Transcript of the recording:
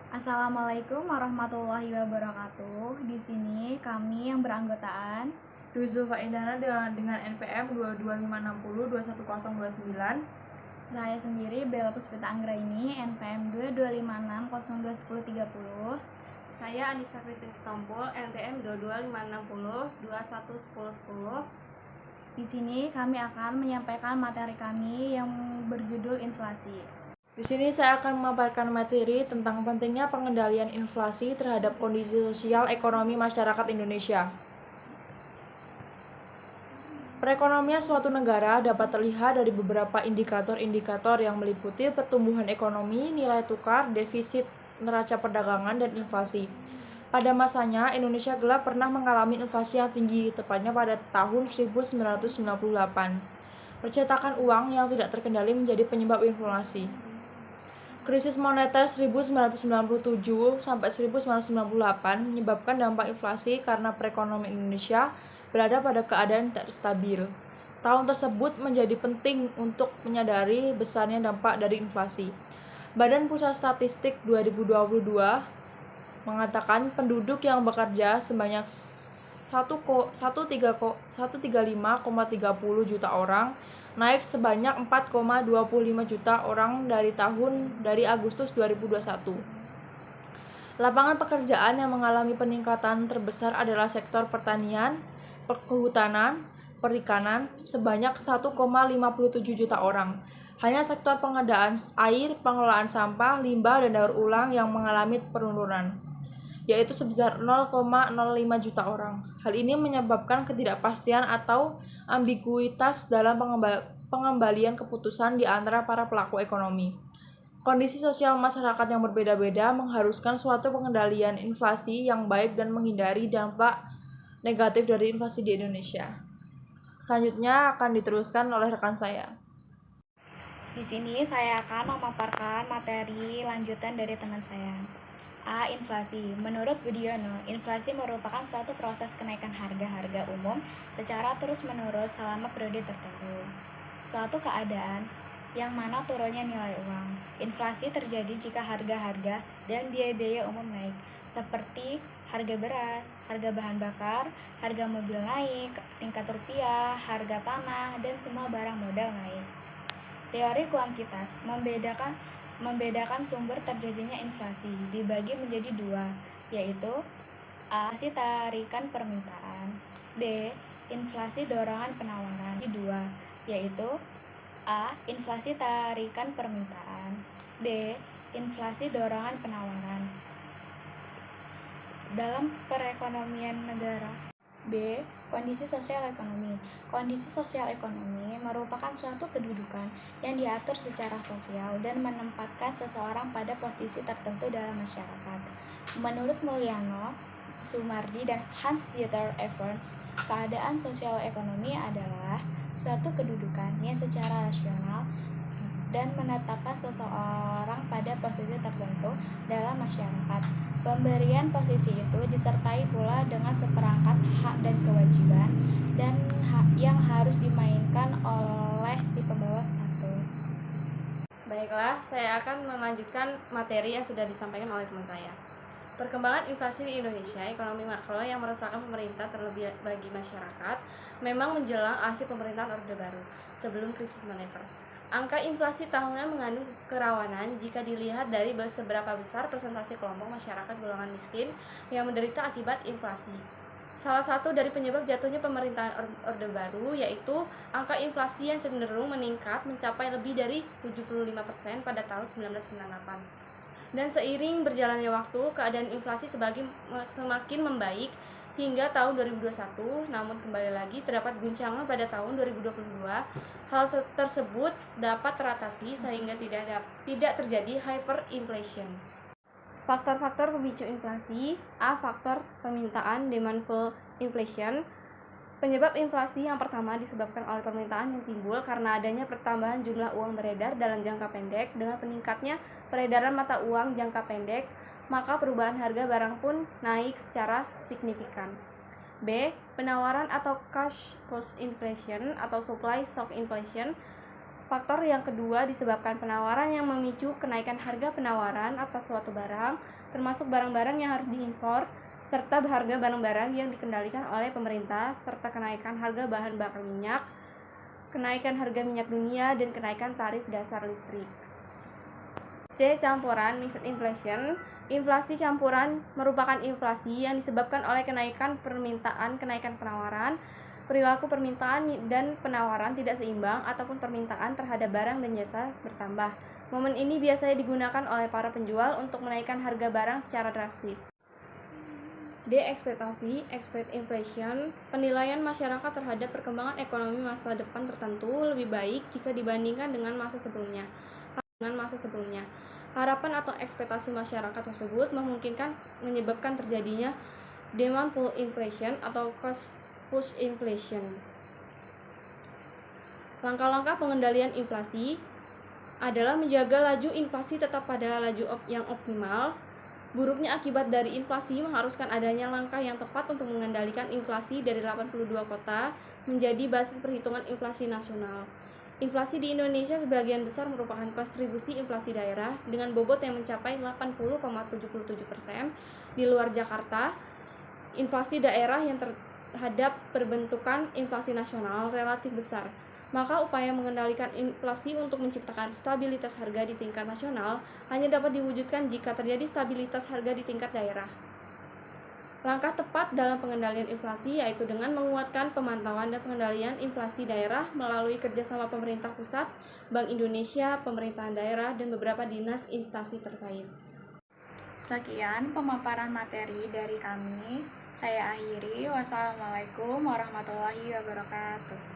Assalamualaikum warahmatullahi wabarakatuh. Di sini kami yang beranggotaan Dwi Zulfa Indana dengan NPM 22560 21029. saya sendiri Bella Puspita Anggraini NPM 2256021030. Saya Anissa Kristis Tompul, NPM 22560 211010. Di sini kami akan menyampaikan materi kami yang berjudul inflasi. Di sini saya akan memaparkan materi tentang pentingnya pengendalian inflasi terhadap kondisi sosial ekonomi masyarakat Indonesia. Perekonomian suatu negara dapat terlihat dari beberapa indikator-indikator yang meliputi pertumbuhan ekonomi, nilai tukar, defisit neraca perdagangan, dan inflasi. Pada masanya, Indonesia gelap pernah mengalami inflasi yang tinggi, tepatnya pada tahun 1998. Percetakan uang yang tidak terkendali menjadi penyebab inflasi. Krisis moneter 1997 sampai 1998 menyebabkan dampak inflasi karena perekonomian Indonesia berada pada keadaan tidak stabil. Tahun tersebut menjadi penting untuk menyadari besarnya dampak dari inflasi. Badan Pusat Statistik 2022 mengatakan penduduk yang bekerja sebanyak 135,30 juta orang, naik sebanyak 4,25 juta orang dari Agustus 2021. Lapangan pekerjaan yang mengalami peningkatan terbesar adalah sektor pertanian, kehutanan, perikanan sebanyak 1,57 juta orang. Hanya sektor pengadaan air, pengelolaan sampah, limbah, dan daur ulang yang mengalami penurunan, yaitu sebesar 0,05 juta orang. Hal ini menyebabkan ketidakpastian atau ambiguitas dalam pengembalian keputusan di antara para pelaku ekonomi. Kondisi sosial masyarakat yang berbeda-beda mengharuskan suatu pengendalian inflasi yang baik dan menghindari dampak negatif dari inflasi di Indonesia. Selanjutnya akan diteruskan oleh rekan saya. Di sini saya akan memaparkan materi lanjutan dari teman saya. A. Inflasi. Menurut Budiono, inflasi merupakan suatu proses kenaikan harga-harga umum secara terus-menerus selama periode tertentu. Suatu keadaan yang mana turunnya nilai uang. Inflasi terjadi jika harga-harga dan biaya-biaya umum naik, seperti harga beras, harga bahan bakar, harga mobil naik, tingkat rupiah, harga tanah, dan semua barang modal naik. Teori kuantitas membedakan sumber terjadinya inflasi dibagi menjadi dua, yaitu A. Inflasi tarikan permintaan, B. Inflasi dorongan penawaran. Dua, yaitu A. Inflasi tarikan permintaan, B. Inflasi dorongan penawaran. Dalam perekonomian negara. B. Kondisi sosial ekonomi. Kondisi sosial ekonomi merupakan suatu kedudukan yang diatur secara sosial dan menempatkan seseorang pada posisi tertentu dalam masyarakat. Menurut Mulyana, Sumardi, dan Hans-Dieter Evers, keadaan sosial ekonomi adalah suatu kedudukan yang secara rasional dan menetapkan seseorang pada posisi tertentu dalam masyarakat. Pemberian posisi itu disertai pula dengan seperangkat hak dan kewajiban dan yang harus dimainkan oleh si pembawa status. Baiklah, saya akan melanjutkan materi yang sudah disampaikan oleh teman saya. Perkembangan inflasi di Indonesia, ekonomi makro yang meresahkan pemerintah terlebih bagi masyarakat, memang menjelang akhir pemerintahan Orde Baru sebelum krisis moneter. Angka inflasi tahunan mengandung kerawanan jika dilihat dari seberapa besar persentase kelompok masyarakat golongan miskin yang menderita akibat inflasi. Salah satu dari penyebab jatuhnya pemerintahan Orde Baru yaitu angka inflasi yang cenderung meningkat mencapai lebih dari 75% pada tahun 1998. Dan seiring berjalannya waktu, keadaan inflasi semakin membaik hingga tahun 2021, namun kembali lagi terdapat guncangan pada tahun 2022. Hal tersebut dapat teratasi sehingga tidak terjadi hyperinflation. Faktor-faktor pemicu inflasi. A. Faktor permintaan, demandful inflation. Penyebab inflasi yang pertama disebabkan oleh permintaan yang timbul karena adanya pertambahan jumlah uang beredar dalam jangka pendek. Dengan meningkatnya peredaran mata uang jangka pendek, maka perubahan harga barang pun naik secara signifikan. B. Penawaran atau cash cost inflation atau supply shock inflation. Faktor yang kedua disebabkan penawaran yang memicu kenaikan harga penawaran atas suatu barang, termasuk barang-barang yang harus diimpor, serta harga barang-barang yang dikendalikan oleh pemerintah, serta kenaikan harga bahan bakar minyak, kenaikan harga minyak dunia, dan kenaikan tarif dasar listrik. C. Campuran mixed inflation. Inflasi campuran merupakan inflasi yang disebabkan oleh kenaikan permintaan, kenaikan penawaran, perilaku permintaan dan penawaran tidak seimbang, ataupun permintaan terhadap barang dan jasa bertambah. Momen ini biasanya digunakan oleh para penjual untuk menaikkan harga barang secara drastis. D. Ekspektasi, expect inflation. Penilaian masyarakat terhadap perkembangan ekonomi masa depan tertentu lebih baik jika dibandingkan dengan masa sebelumnya. Harapan atau ekspektasi masyarakat tersebut memungkinkan menyebabkan terjadinya demand pull inflation atau cost push inflation. Langkah-langkah pengendalian inflasi adalah menjaga laju inflasi tetap pada laju yang optimal. Buruknya akibat dari inflasi mengharuskan adanya langkah yang tepat untuk mengendalikan inflasi dari 82 kota menjadi basis perhitungan inflasi nasional. Inflasi di Indonesia sebagian besar merupakan kontribusi inflasi daerah dengan bobot yang mencapai 80,77%. Di luar Jakarta, inflasi daerah yang terhadap perbentukan inflasi nasional relatif besar. Maka upaya mengendalikan inflasi untuk menciptakan stabilitas harga di tingkat nasional hanya dapat diwujudkan jika terjadi stabilitas harga di tingkat daerah. Langkah tepat dalam pengendalian inflasi yaitu dengan menguatkan pemantauan dan pengendalian inflasi daerah melalui kerjasama pemerintah pusat, Bank Indonesia, pemerintahan daerah, dan beberapa dinas instansi terkait. Sekian pemaparan materi dari kami. Saya akhiri. Wassalamualaikum warahmatullahi wabarakatuh.